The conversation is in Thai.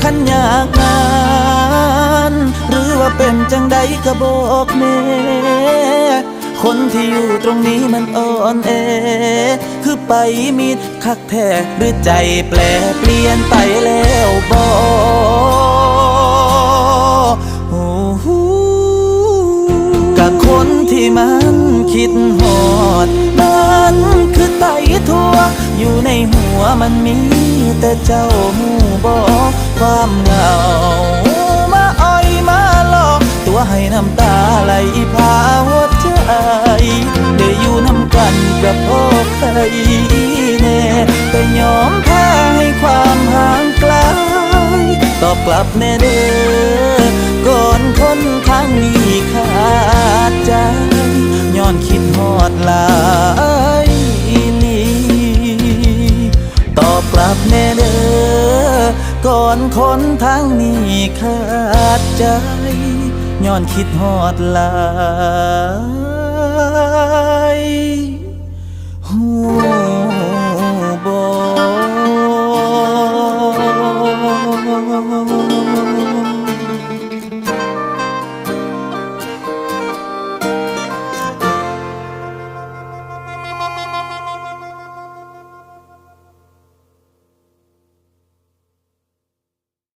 ขันอยากงานหรือว่าเป็นจังใดก็บอกแน่คนที่อยู่ตรงนี้มันอ่อนแอคือไปมิดคักแท้หรือใจแปลเปลี่ยนไปแล้วกับคนที่มันคิดหอดมันคือไตทั่วอยู่ในหัวมันมีแต่เจ้าหูบอกความเหงามาอ้อยมาหลอกตัวให้น้ำตาไหลพาหัวใจได้อยู่น้ำกันกับพ่อใครแน่แต่ยอมแพ้ให้ความห่างไกลตอบกลับแน่เด้อก่อนคนทางนี้ขาดใจย้อนคิดฮอดหลายลีตอบกลับแน่เด้อก่อนคนทางนี้ขาดใจย้อนคิดฮอดหลาย